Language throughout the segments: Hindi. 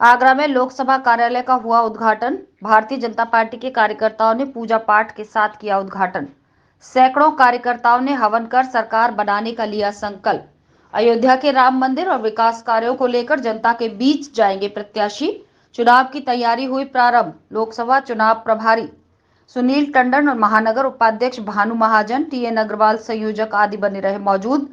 आगरा में लोकसभा कार्यालय का हुआ उद्घाटन। भारतीय जनता पार्टी के कार्यकर्ताओं ने पूजा पाठ के साथ किया उद्घाटन। सैकड़ों कार्यकर्ताओं ने हवन कर सरकार बनाने का लिया संकल्प। अयोध्या के राम मंदिर और विकास कार्यों को लेकर जनता के बीच जाएंगे प्रत्याशी। चुनाव की तैयारी हुई प्रारंभ। लोकसभा चुनाव प्रभारी सुनील टंडन और महानगर उपाध्यक्ष भानु महाजन, टीएन अग्रवाल संयोजक आदि बने रहे मौजूद।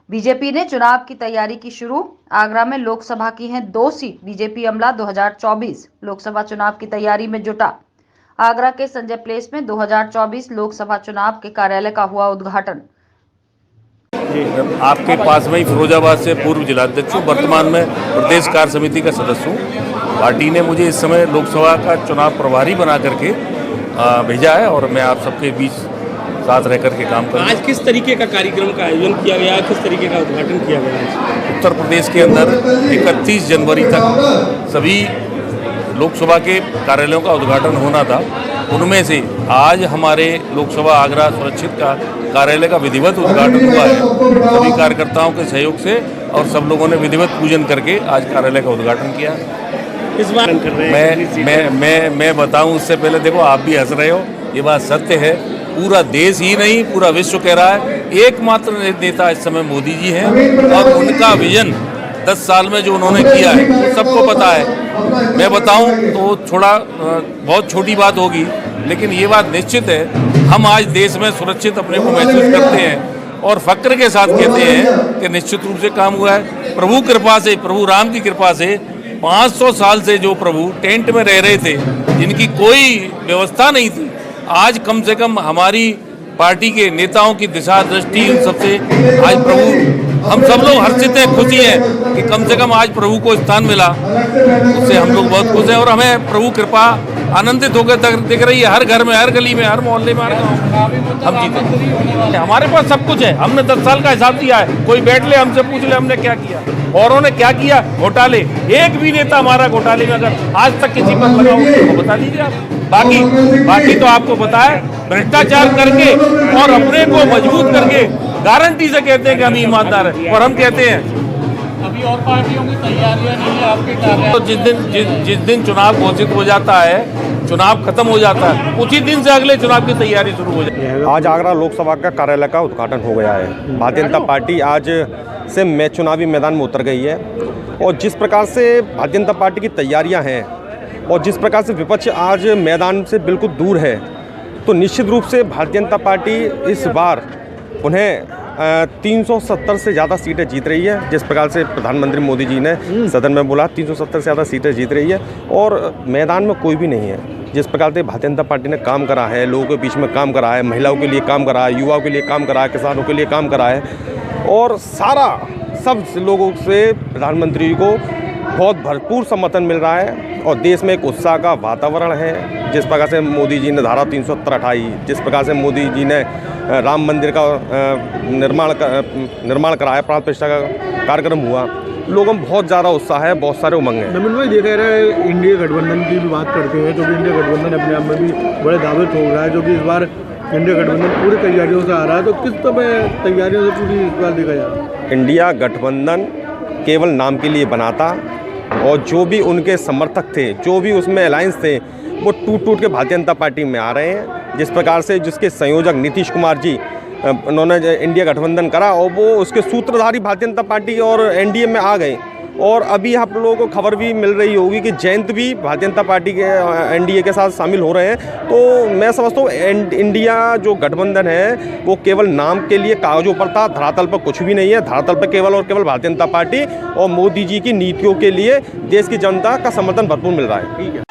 बीजेपी ने चुनाव की तैयारी की शुरू। आगरा में लोकसभा की हैं 2 सीट। बीजेपी अमला 2024 लोकसभा चुनाव की तैयारी में जुटा। आगरा के संजय प्लेस में 2024 लोकसभा चुनाव के कार्यालय का हुआ उद्घाटन। आपके पास में ही फिरोजाबाद से पूर्व जिलाध्यक्ष हूँ, वर्तमान में प्रदेश कार्य समिति का सदस्य हूँ। पार्टी ने मुझे इस समय लोकसभा का चुनाव प्रभारी बना करके भेजा है और मैं आप सबके बीच साथ रह करके काम करूँ। आज किस तरीके का कार्यक्रम का आयोजन किया गया, किस तरीके का उद्घाटन किया गया? उत्तर प्रदेश के अंदर 31 जनवरी तक सभी लोकसभा के कार्यालयों का उद्घाटन होना था। उनमें से आज हमारे लोकसभा आगरा सुरक्षित का कार्यालय का विधिवत उद्घाटन हुआ है सभी कार्यकर्ताओं के सहयोग से, और सब लोगों ने विधिवत पूजन करके आज कार्यालय का उद्घाटन किया। इस बार कर रहे हैं मैं बताऊं उससे पहले, देखो आप भी हंस रहे हो, ये बात सत्य है। पूरा देश ही नहीं पूरा विश्व कह रहा है एकमात्र नेता इस समय मोदी जी हैं, और उनका विजन 10 साल में जो उन्होंने किया है वो सबको पता है। मैं बताऊं तो बहुत छोटी बात होगी, लेकिन ये बात निश्चित है, हम आज देश में सुरक्षित अपने को महसूस करते हैं और फक्र के साथ कहते हैं कि निश्चित रूप से काम हुआ है। प्रभु कृपा से, प्रभु राम की कृपा से 500 साल से जो प्रभु टेंट में रह रहे थे, जिनकी कोई व्यवस्था नहीं थी, आज कम से कम हमारी पार्टी के नेताओं की दिशा दृष्टि उन सबसे आज प्रभु, हम सब लोग हर्षित हैं, खुशी हैं कि कम से कम आज प्रभु को स्थान मिला, उससे हम लोग बहुत खुश हैं। और हमें प्रभु कृपा आनंदित होकर दिख रही है, हर घर में, हर गली में, हर मोहल्ले में, हर गाँव में हम जीते। हमारे पास सब कुछ है, हमने 10 साल का हिसाब दिया है। कोई बैठ ले हमसे पूछ ले हमने क्या किया, औरों ने क्या किया। घोटाले, एक भी नेता हमारा घोटाले में अगर आज तक किसी पर लगा हो तो बता दीजिए आप। बाकी तो आपको पता है, भ्रष्टाचार करके और अपने को मजबूत करके गारंटी से कहते हैं कि हम ईमानदार हैं, और हम कहते हैं अभी और पार्टियों की तैयारियां नहीं है आपके कार्यालय। तो जिस दिन चुनाव घोषित हो जाता है, चुनाव खत्म हो जाता है, उसी दिन से अगले चुनाव की तैयारी शुरू हो जाती है। आज आगरा लोकसभा का कार्यालय का उद्घाटन हो गया है। भारतीय जनता पार्टी आज से चुनावी मैदान में उतर गई है, और जिस प्रकार से भारतीय जनता पार्टी की तैयारियां हैं और जिस प्रकार से विपक्ष आज मैदान से बिल्कुल दूर है, तो निश्चित रूप से भारतीय जनता पार्टी इस बार उन्हें 370 से ज़्यादा सीटें जीत रही है। जिस प्रकार से प्रधानमंत्री मोदी जी ने सदन में बोला, 370 से ज़्यादा सीटें जीत रही है, और मैदान में कोई भी नहीं है। जिस प्रकार से भारतीय जनता पार्टी ने काम करा है, लोगों के बीच में काम करा है, महिलाओं के लिए काम करा है, युवाओं के लिए काम करा है, किसानों के लिए काम करा है, और सब लोगों से प्रधानमंत्री को बहुत भरपूर समर्थन मिल रहा है, और देश में एक उत्साह का वातावरण है। जिस प्रकार से मोदी जी ने धारा 370 हटाई, जिस प्रकार से मोदी जी ने राम मंदिर का निर्माण कराया, प्राण प्रतिष्ठा का कार्यक्रम हुआ, लोगों में बहुत ज़्यादा उत्साह है, बहुत सारे उमंग हैं। नवीन भाई, देखा रहा है इंडिया गठबंधन की भी बात करते हैं, जो कि इंडिया गठबंधन अपने आप में भी बड़े दावे ठोक रहा है, जो कि इस बार इंडिया गठबंधन पूरी तैयारियों से आ रहा है, तो किस तरह तैयारियों से पूरी इस बार देखा जाए? इंडिया गठबंधन केवल नाम के लिए बनाता, और जो भी उनके समर्थक थे, जो भी उसमें अलायंस थे, वो टूट के भारतीय जनता पार्टी में आ रहे हैं। जिस प्रकार से जिसके संयोजक नीतीश कुमार जी, उन्होंने इंडिया गठबंधन करा, और वो उसके सूत्रधारी भारतीय जनता पार्टी और एनडीए में आ गए। और अभी आप लोगों को खबर भी मिल रही होगी कि जयंत भी भारतीय जनता पार्टी के एनडीए के साथ शामिल हो रहे हैं। तो मैं समझता हूँ इंडिया जो गठबंधन है वो केवल नाम के लिए कागजों पर था, धरातल पर कुछ भी नहीं है। धरातल पर केवल और केवल भारतीय जनता पार्टी और मोदी जी की नीतियों के लिए देश की जनता का समर्थन भरपूर मिल रहा है। ठीक है।